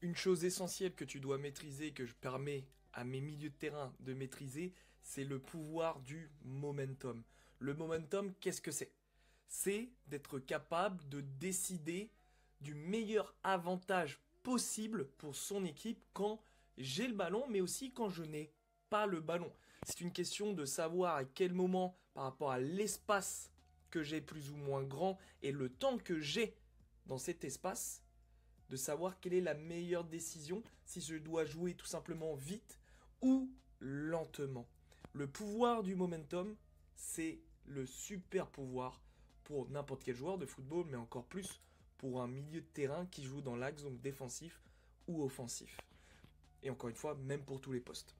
Une chose essentielle que tu dois maîtriser, que je permets à mes milieux de terrain de maîtriser, c'est le pouvoir du momentum. Le momentum, qu'est-ce que c'est? C'est d'être capable de décider du meilleur avantage possible pour son équipe quand j'ai le ballon, mais aussi quand je n'ai pas le ballon. C'est une question de savoir à quel moment, par rapport à l'espace que j'ai plus ou moins grand et le temps que j'ai dans cet espace, de savoir quelle est la meilleure décision, si je dois jouer tout simplement vite ou lentement. Le pouvoir du momentum, c'est le super pouvoir pour n'importe quel joueur de football, mais encore plus pour un milieu de terrain qui joue dans l'axe, donc défensif ou offensif. Et encore une fois, même pour tous les postes.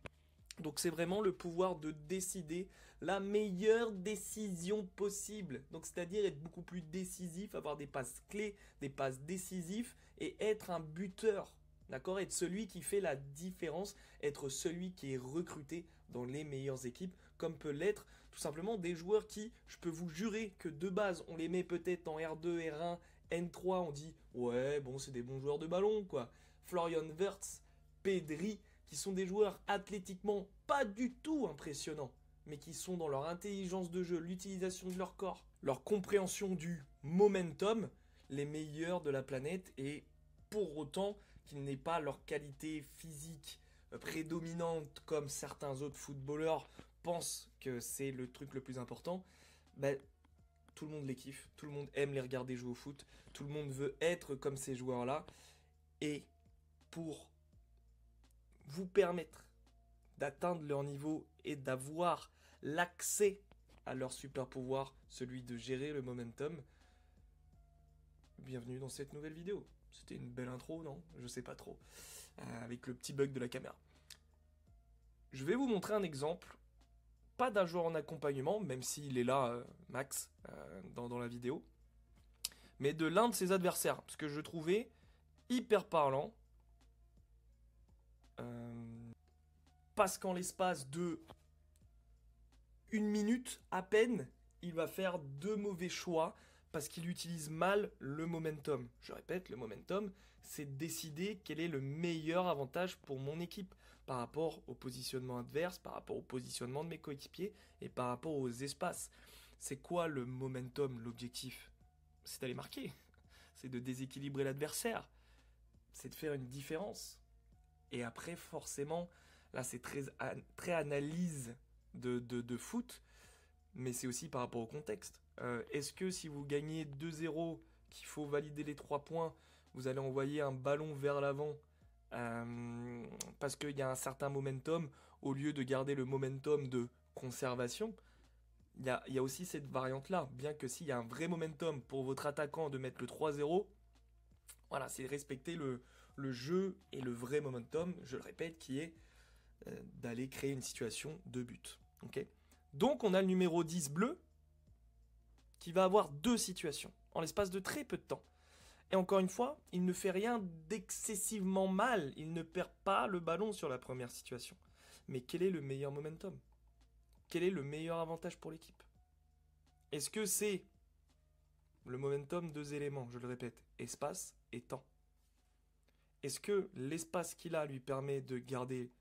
Donc c'est vraiment le pouvoir de décider la meilleure décision possible. Donc c'est-à-dire être beaucoup plus décisif, avoir des passes clés, des passes décisives et être un buteur. D'accord? Être celui qui fait la différence, être celui qui est recruté dans les meilleures équipes, comme peut l'être tout simplement des joueurs qui, je peux vous jurer que de base, on les met peut-être en R2, R1, N3, on dit ouais, bon, c'est des bons joueurs de ballon, quoi. Florian Wirtz, Pedri, qui sont des joueurs athlétiquement pas du tout impressionnants, mais qui sont dans leur intelligence de jeu, l'utilisation de leur corps, leur compréhension du momentum, les meilleurs de la planète, et pour autant qu'ils n'aient pas leur qualité physique prédominante comme certains autres footballeurs pensent que c'est le truc le plus important, ben, tout le monde les kiffe, tout le monde aime les regarder jouer au foot, tout le monde veut être comme ces joueurs-là, et pour vous permettre d'atteindre leur niveau et d'avoir l'accès à leur super pouvoir, celui de gérer le momentum, bienvenue dans cette nouvelle vidéo. C'était une belle intro, non? Je sais pas trop. Avec le petit bug de la caméra. Je vais vous montrer un exemple, pas d'un joueur en accompagnement, même s'il est là, Max, dans la vidéo, mais de l'un de ses adversaires, parce que je trouvais hyper parlant. Parce qu'en l'espace de 1 minute à peine, il va faire 2 mauvais choix parce qu'il utilise mal le momentum. Je répète, le momentum, c'est décider quel est le meilleur avantage pour mon équipe par rapport au positionnement adverse, par rapport au positionnement de mes coéquipiers et par rapport aux espaces. C'est quoi le momentum, l'objectif? C'est d'aller marquer, c'est de déséquilibrer l'adversaire, c'est de faire une différence. Et après, forcément, là, c'est très analyse de foot, mais c'est aussi par rapport au contexte. Est-ce que si vous gagnez 2-0, qu'il faut valider les 3 points, vous allez envoyer un ballon vers l'avant parce qu'il y a un certain momentum, au lieu de garder le momentum de conservation? Il y a aussi cette variante-là. Bien que s'il y a un vrai momentum pour votre attaquant de mettre le 3-0, voilà, c'est respecter le jeu et le vrai momentum, je le répète, qui est d'aller créer une situation de but. Okay, donc on a le numéro 10 bleu qui va avoir 2 situations en l'espace de très peu de temps. Et encore une fois, il ne fait rien d'excessivement mal, il ne perd pas le ballon sur la première situation. Mais quel est le meilleur momentum? Quel est le meilleur avantage pour l'équipe? Est-ce que c'est le momentum, 2 éléments, je le répète, espace et temps? Est-ce que l'espace qu'il a lui permet de garder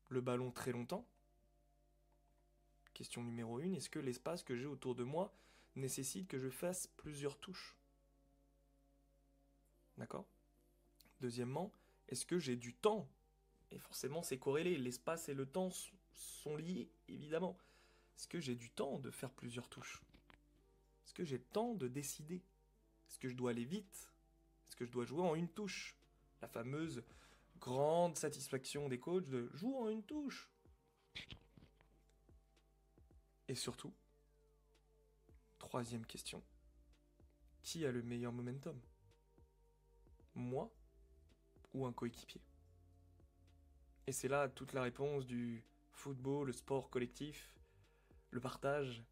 le ballon très longtemps? Question numéro 1, est-ce que l'espace que j'ai autour de moi nécessite que je fasse plusieurs touches? D'accord? Deuxièmement, est-ce que j'ai du temps? Et forcément, c'est corrélé, l'espace et le temps sont liés, évidemment. Est-ce que j'ai du temps de faire plusieurs touches? Est-ce que j'ai le temps de décider? Est-ce que je dois aller vite? Est-ce que je dois jouer en une touche? La fameuse grande satisfaction des coachs de jouer en une touche. Et surtout, troisième question, qui a le meilleur momentum? Moi ou un coéquipier? Et c'est là toute la réponse du football, le sport collectif, le partage.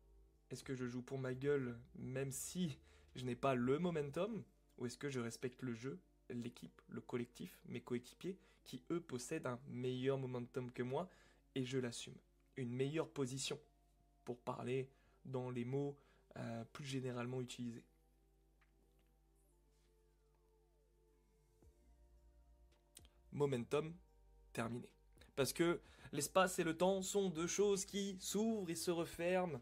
Est-ce que je joue pour ma gueule même si je n'ai pas le momentum? Ou est-ce que je respecte le jeu, l'équipe, le collectif, mes coéquipiers, qui eux possèdent un meilleur momentum que moi, et je l'assume? Une meilleure position, pour parler dans les mots plus généralement utilisés. momentum, terminé. Parce que l'espace et le temps sont deux choses qui s'ouvrent et se referment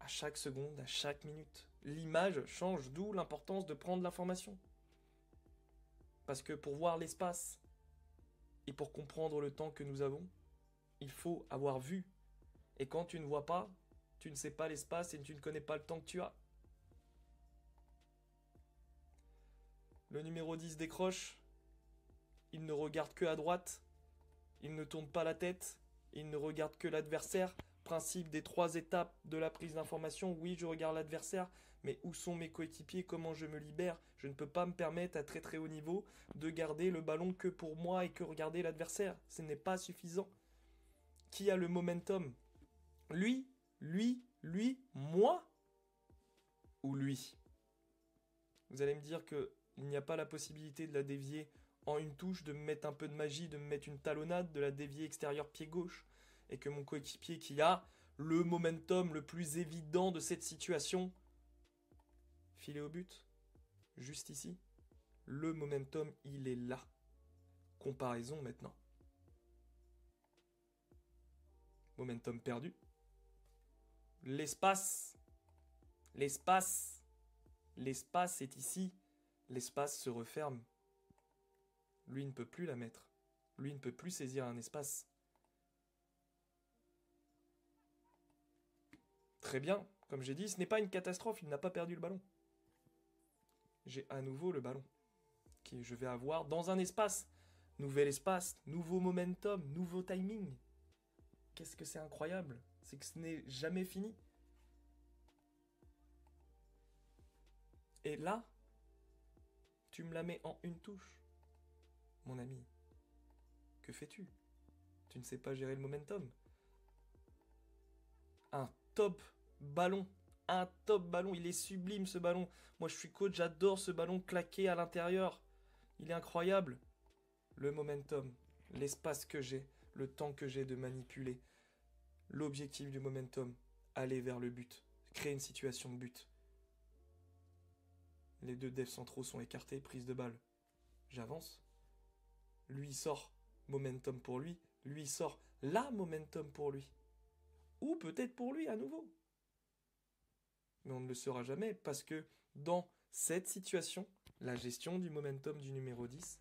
à chaque seconde, à chaque minute. L'image change, d'où l'importance de prendre l'information. Parce que pour voir l'espace et pour comprendre le temps que nous avons, il faut avoir vu. Et quand tu ne vois pas, tu ne sais pas l'espace et tu ne connais pas le temps que tu as. Le numéro 10 décroche, il ne regarde que à droite, il ne tourne pas la tête, il ne regarde que l'adversaire. Principe des 3 étapes de la prise d'information, oui je regarde l'adversaire, mais où sont mes coéquipiers, comment je me libère? Je ne peux pas me permettre à très très haut niveau de garder le ballon que pour moi et que regarder l'adversaire. Ce n'est pas suffisant. Qui a le momentum? Lui, moi ou lui? Vous allez me dire qu'il n'y a pas la possibilité de la dévier en une touche, de me mettre un peu de magie, de me mettre une talonnade, de la dévier extérieur pied gauche, et que mon coéquipier qui a le momentum le plus évident de cette situation, filer au but, juste ici, le momentum il est là. Comparaison maintenant. Momentum perdu. L'espace est ici. L'espace se referme. Lui ne peut plus la mettre. Lui ne peut plus saisir un espace. Très bien, comme j'ai dit, ce n'est pas une catastrophe, il n'a pas perdu le ballon. J'ai à nouveau le ballon, que je vais avoir dans un espace. Nouvel espace, nouveau momentum, nouveau timing. Qu'est-ce que c'est incroyable, c'est que ce n'est jamais fini. Et là, tu me la mets en une touche. Mon ami, que fais-tu? Tu ne sais pas gérer le momentum. Un top ballon. Un top ballon. Il est sublime ce ballon. Moi je suis coach, j'adore ce ballon claqué à l'intérieur. Il est incroyable. Le momentum, l'espace que j'ai, le temps que j'ai de manipuler. L'objectif du momentum, aller vers le but. Créer une situation de but. Les deux devs centraux sont écartés, prise de balle. J'avance. Lui sort, momentum pour lui. Lui sort, la momentum pour lui. Ou peut-être pour lui à nouveau. Mais on ne le saura jamais parce que dans cette situation, la gestion du momentum du numéro 10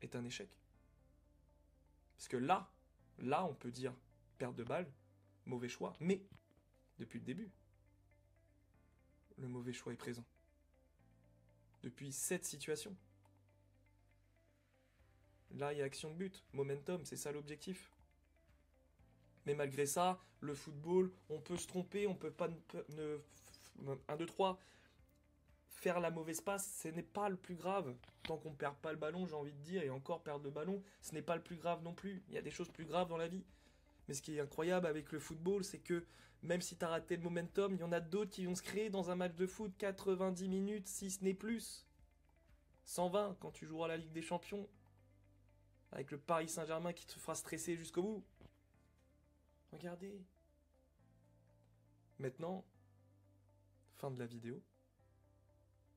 est un échec. Parce que là, on peut dire perte de balle, mauvais choix, mais depuis le début, le mauvais choix est présent. Depuis cette situation. Là, il y a action de but, momentum, c'est ça l'objectif. Mais malgré ça, le football, on peut se tromper, on peut pas 1, 2, 3 faire la mauvaise passe, ce n'est pas le plus grave. Tant qu'on perd pas le ballon, j'ai envie de dire, et encore perdre le ballon, ce n'est pas le plus grave non plus. Il y a des choses plus graves dans la vie. Mais ce qui est incroyable avec le football, c'est que même si tu as raté le momentum, il y en a d'autres qui vont se créer dans un match de foot 90 minutes, si ce n'est plus. 120 quand tu joueras à la Ligue des Champions, avec le Paris Saint-Germain qui te fera stresser jusqu'au bout. Regardez. Maintenant, fin de la vidéo.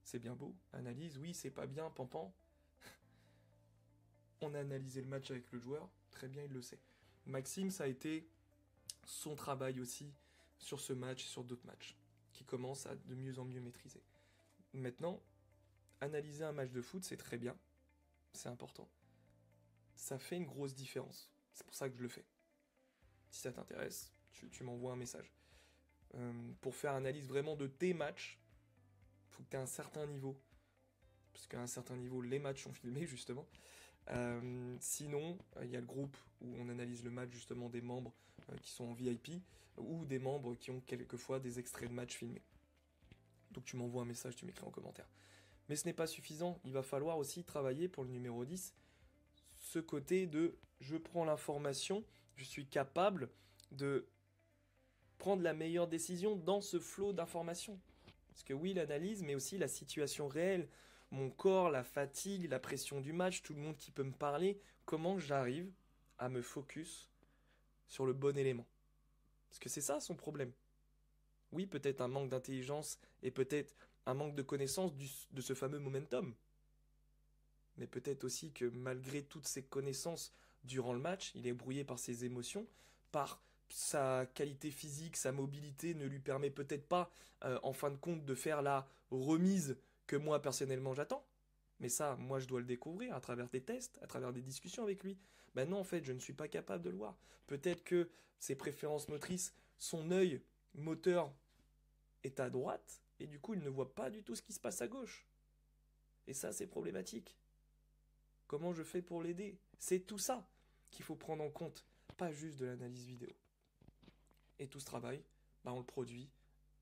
C'est bien beau. Analyse, oui, c'est pas bien, pampan. On a analysé le match avec le joueur. Très bien, il le sait. Maxime, ça a été son travail aussi sur ce match et sur d'autres matchs, qui commence à de mieux en mieux maîtriser. Maintenant, analyser un match de foot, c'est très bien. C'est important. Ça fait une grosse différence. C'est pour ça que je le fais. Si ça t'intéresse, tu m'envoies un message. Pour faire analyse vraiment de tes matchs, il faut que tu aies un certain niveau. Parce qu'à un certain niveau, les matchs sont filmés, justement. Sinon, il y a le groupe où on analyse le match, justement, des membres qui sont en VIP, ou des membres qui ont quelquefois des extraits de match filmés. Donc tu m'envoies un message, tu m'écris en commentaire. Mais ce n'est pas suffisant, il va falloir aussi travailler pour le numéro 10, ce côté de je prends l'information, je suis capable de prendre la meilleure décision dans ce flot d'informations. Parce que oui, l'analyse, mais aussi la situation réelle, mon corps, la fatigue, la pression du match, tout le monde qui peut me parler, comment j'arrive à me focus sur le bon élément. Parce que c'est ça son problème. Oui, peut-être un manque d'intelligence et peut-être un manque de connaissance de ce fameux momentum. mais peut-être aussi que malgré toutes ses connaissances durant le match, il est brouillé par ses émotions, par sa qualité physique, sa mobilité ne lui permet peut-être pas, en fin de compte, de faire la remise que moi personnellement j'attends. Mais ça, moi je dois le découvrir à travers des tests, à travers des discussions avec lui. Ben non, en fait, je ne suis pas capable de le voir. Peut-être que ses préférences motrices, son œil moteur est à droite, et du coup il ne voit pas du tout ce qui se passe à gauche. Et ça, c'est problématique. Comment je fais pour l'aider? C'est tout ça qu'il faut prendre en compte, pas juste de l'analyse vidéo. Et tout ce travail, bah, on le produit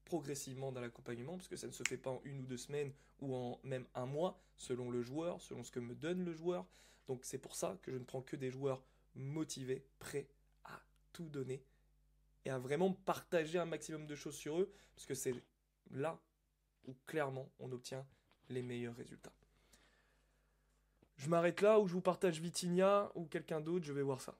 progressivement dans l'accompagnement, parce que ça ne se fait pas en 1 ou 2 semaines ou en même un mois, selon le joueur, selon ce que me donne le joueur. Donc c'est pour ça que je ne prends que des joueurs motivés, prêts à tout donner et à vraiment partager un maximum de choses sur eux, parce que c'est là où clairement on obtient les meilleurs résultats. Je m'arrête là, ou je vous partage Vitinha ou quelqu'un d'autre, je vais voir ça.